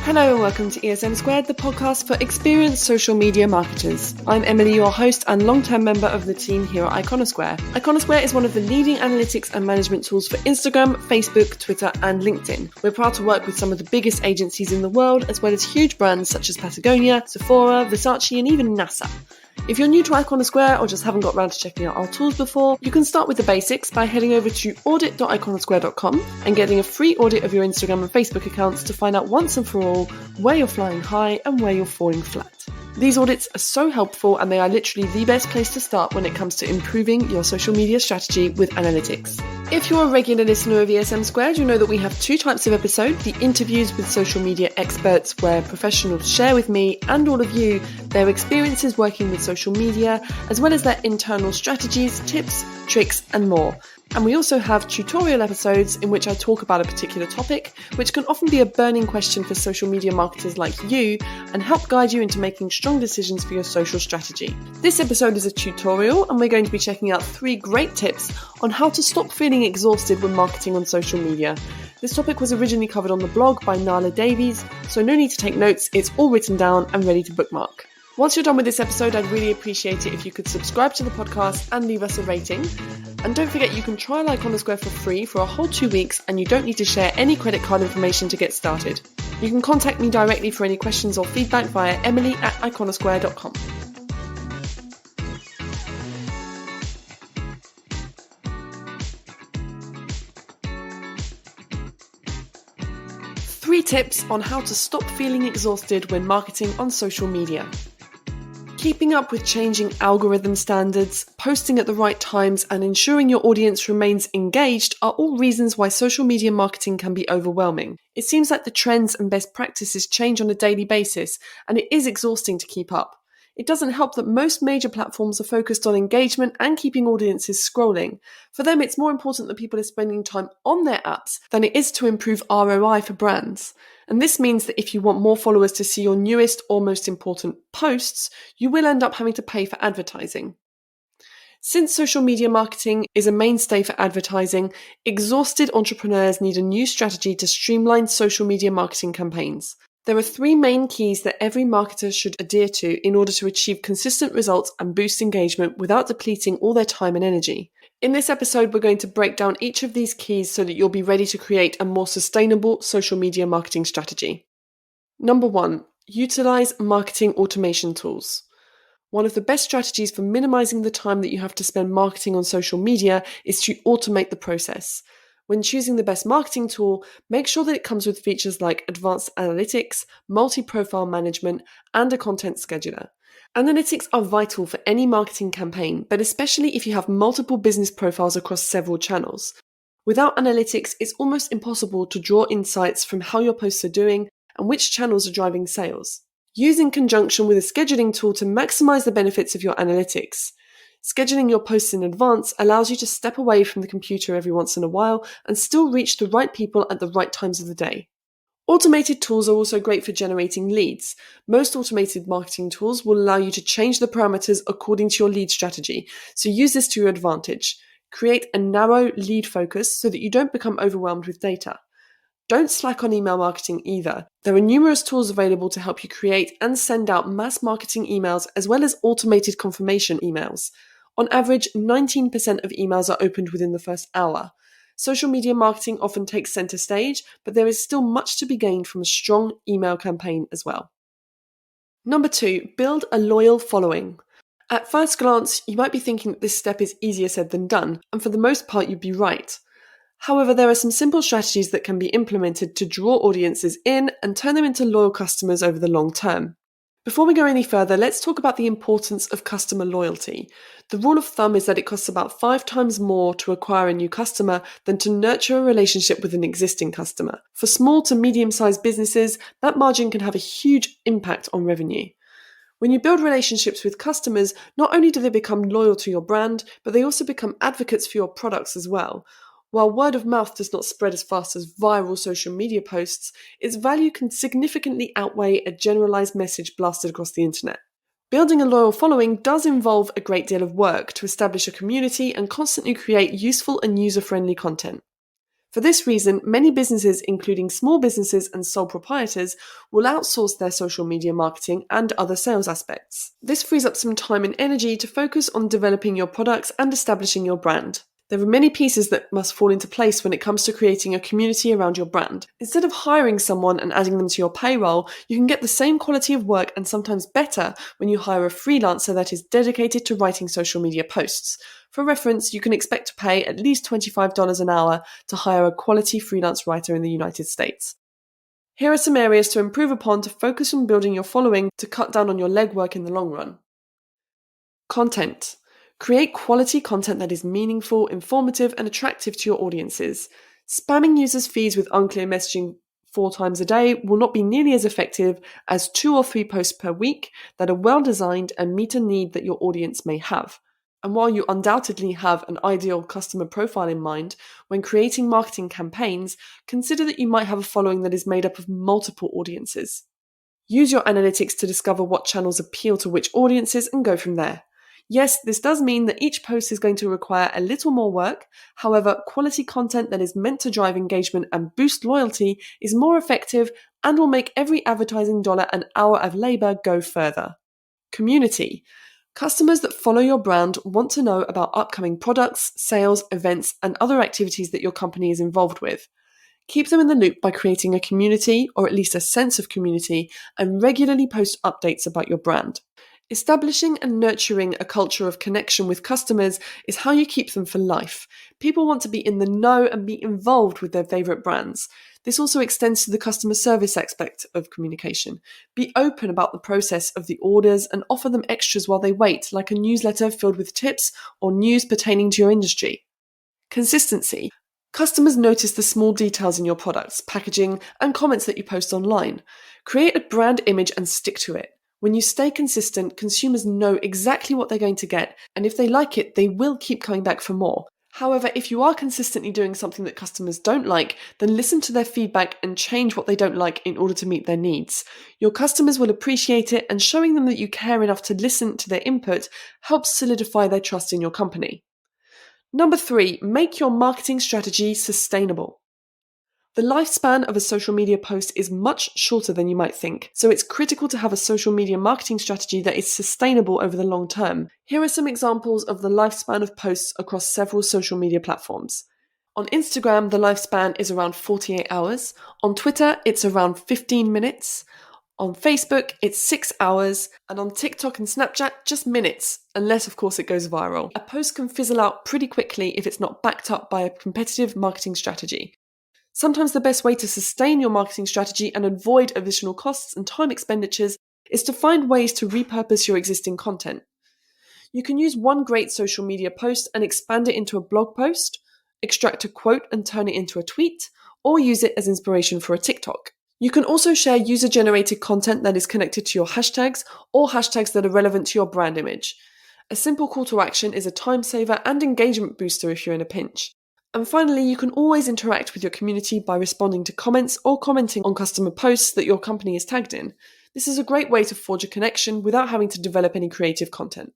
Hello and welcome to ESM Squared, the podcast for experienced social media marketers. I'm Emily, your host and long-term member of the team here at Iconosquare. Iconosquare is one of the leading analytics and management tools for Instagram, Facebook, Twitter and LinkedIn. We're proud to work with some of the biggest agencies in the world, as well as huge brands such as Patagonia, Sephora, Versace and even NASA. If you're new to Iconosquare or just haven't got around to checking out our tools before, you can start with the basics by heading over to audit.iconosquare.com and getting a free audit of your Instagram and Facebook accounts to find out once and for all where you're flying high and where you're falling flat. These audits are so helpful and they are literally the best place to start when it comes to improving your social media strategy with analytics. If you're a regular listener of ESM Squared, you know that we have two types of episode: the interviews with social media experts where professionals share with me and all of you their experiences working with social media, as well as their internal strategies, tips, tricks and more. And we also have tutorial episodes in which I talk about a particular topic, which can often be a burning question for social media marketers like you and help guide you into making strong decisions for your social strategy. This episode is a tutorial and we're going to be checking out 3 great tips on how to stop feeling exhausted when marketing on social media. This topic was originally covered on the blog by Nala Davies, so no need to take notes, it's all written down and ready to bookmark. Once you're done with this episode, I'd really appreciate it if you could subscribe to the podcast and leave us a rating. And don't forget, you can trial Iconosquare for free for a whole 2 weeks and you don't need to share any credit card information to get started. You can contact me directly for any questions or feedback via emily@iconosquare.com. Three tips on how to stop feeling exhausted when marketing on social media. Keeping up with changing algorithm standards, posting at the right times, and ensuring your audience remains engaged are all reasons why social media marketing can be overwhelming. It seems like the trends and best practices change on a daily basis, and it is exhausting to keep up. It doesn't help that most major platforms are focused on engagement and keeping audiences scrolling. For them, it's more important that people are spending time on their apps than it is to improve ROI for brands. And this means that if you want more followers to see your newest or most important posts, you will end up having to pay for advertising. Since social media marketing is a mainstay for advertising, exhausted entrepreneurs need a new strategy to streamline social media marketing campaigns. There are 3 main keys that every marketer should adhere to in order to achieve consistent results and boost engagement without depleting all their time and energy. In this episode, we're going to break down each of these keys so that you'll be ready to create a more sustainable social media marketing strategy. Number 1, utilize marketing automation tools. One of the best strategies for minimizing the time that you have to spend marketing on social media is to automate the process. When choosing the best marketing tool, make sure that it comes with features like advanced analytics, multi-profile management, and a content scheduler. Analytics are vital for any marketing campaign, but especially if you have multiple business profiles across several channels. Without analytics, it's almost impossible to draw insights from how your posts are doing and which channels are driving sales. Use in conjunction with a scheduling tool to maximize the benefits of your analytics. Scheduling your posts in advance allows you to step away from the computer every once in a while and still reach the right people at the right times of the day. Automated tools are also great for generating leads. Most automated marketing tools will allow you to change the parameters according to your lead strategy, so use this to your advantage. Create a narrow lead focus so that you don't become overwhelmed with data. Don't slack on email marketing either. There are numerous tools available to help you create and send out mass marketing emails as well as automated confirmation emails. On average, 19% of emails are opened within the first hour. Social media marketing often takes center stage, but there is still much to be gained from a strong email campaign as well. Number 2, build a loyal following. At first glance, you might be thinking that this step is easier said than done, and for the most part you'd be right. However, there are some simple strategies that can be implemented to draw audiences in and turn them into loyal customers over the long term. Before we go any further, let's talk about the importance of customer loyalty. The rule of thumb is that it costs about 5 times more to acquire a new customer than to nurture a relationship with an existing customer. For small to medium-sized businesses, that margin can have a huge impact on revenue. When you build relationships with customers, not only do they become loyal to your brand, but they also become advocates for your products as well. While word of mouth does not spread as fast as viral social media posts, its value can significantly outweigh a generalized message blasted across the internet. Building a loyal following does involve a great deal of work to establish a community and constantly create useful and user-friendly content. For this reason, many businesses, including small businesses and sole proprietors, will outsource their social media marketing and other sales aspects. This frees up some time and energy to focus on developing your products and establishing your brand. There are many pieces that must fall into place when it comes to creating a community around your brand. Instead of hiring someone and adding them to your payroll, you can get the same quality of work and sometimes better when you hire a freelancer that is dedicated to writing social media posts. For reference, you can expect to pay at least $25 an hour to hire a quality freelance writer in the United States. Here are some areas to improve upon to focus on building your following to cut down on your legwork in the long run. Content. Create quality content that is meaningful, informative, and attractive to your audiences. Spamming users' feeds with unclear messaging 4 times a day will not be nearly as effective as 2 or 3 posts per week that are well designed and meet a need that your audience may have. And while you undoubtedly have an ideal customer profile in mind, when creating marketing campaigns, consider that you might have a following that is made up of multiple audiences. Use your analytics to discover what channels appeal to which audiences and go from there. Yes, this does mean that each post is going to require a little more work. However, quality content that is meant to drive engagement and boost loyalty is more effective and will make every advertising dollar and hour of labor go further. Community. Customers that follow your brand want to know about upcoming products, sales, events, and other activities that your company is involved with. Keep them in the loop by creating a community, or at least a sense of community, and regularly post updates about your brand. Establishing and nurturing a culture of connection with customers is how you keep them for life. People want to be in the know and be involved with their favourite brands. This also extends to the customer service aspect of communication. Be open about the process of the orders and offer them extras while they wait, like a newsletter filled with tips or news pertaining to your industry. Consistency. Customers notice the small details in your products, packaging, and comments that you post online. Create a brand image and stick to it. When you stay consistent, consumers know exactly what they're going to get, and if they like it, they will keep coming back for more. However, if you are consistently doing something that customers don't like, then listen to their feedback and change what they don't like in order to meet their needs. Your customers will appreciate it, and showing them that you care enough to listen to their input helps solidify their trust in your company. Number 3, make your marketing strategy sustainable. The lifespan of a social media post is much shorter than you might think, so it's critical to have a social media marketing strategy that is sustainable over the long term. Here are some examples of the lifespan of posts across several social media platforms. On Instagram, the lifespan is around 48 hours. On Twitter, it's around 15 minutes. On Facebook, it's 6 hours. And on TikTok and Snapchat, just minutes, unless of course it goes viral. A post can fizzle out pretty quickly if it's not backed up by a competitive marketing strategy. Sometimes the best way to sustain your marketing strategy and avoid additional costs and time expenditures is to find ways to repurpose your existing content. You can use one great social media post and expand it into a blog post, extract a quote and turn it into a tweet, or use it as inspiration for a TikTok. You can also share user-generated content that is connected to your hashtags or hashtags that are relevant to your brand image. A simple call to action is a time saver and engagement booster if you're in a pinch. And finally, you can always interact with your community by responding to comments or commenting on customer posts that your company is tagged in. This is a great way to forge a connection without having to develop any creative content.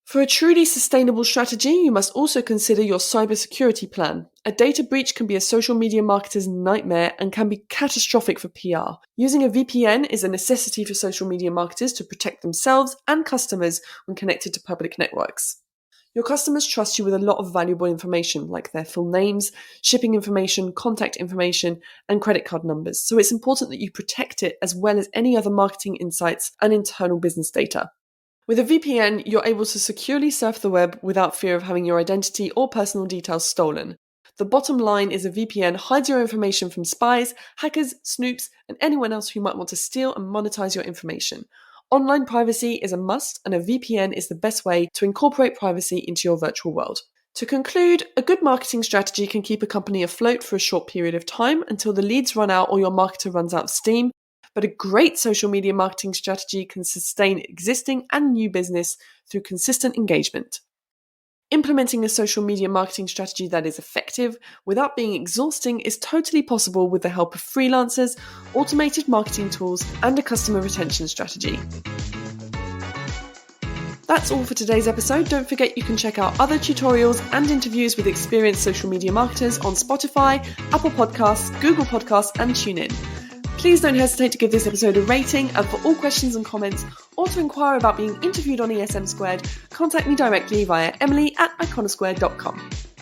For a truly sustainable strategy, you must also consider your cybersecurity plan. A data breach can be a social media marketer's nightmare and can be catastrophic for PR. Using a VPN is a necessity for social media marketers to protect themselves and customers when connected to public networks. Your customers trust you with a lot of valuable information, like their full names, shipping information, contact information, and credit card numbers, so it's important that you protect it as well as any other marketing insights and internal business data. With a VPN, you're able to securely surf the web without fear of having your identity or personal details stolen. The bottom line is a VPN hides your information from spies, hackers, snoops, and anyone else who might want to steal and monetize your information. Online privacy is a must, and a VPN is the best way to incorporate privacy into your virtual world. To conclude, a good marketing strategy can keep a company afloat for a short period of time until the leads run out or your marketer runs out of steam, but a great social media marketing strategy can sustain existing and new business through consistent engagement. Implementing a social media marketing strategy that is effective without being exhausting is totally possible with the help of freelancers, automated marketing tools, and a customer retention strategy. That's all for today's episode. Don't forget you can check out other tutorials and interviews with experienced social media marketers on Spotify, Apple Podcasts, Google Podcasts, and TuneIn. Please don't hesitate to give this episode a rating, and for all questions and comments, or to inquire about being interviewed on ESM Squared, contact me directly via emily@iconosquared.com.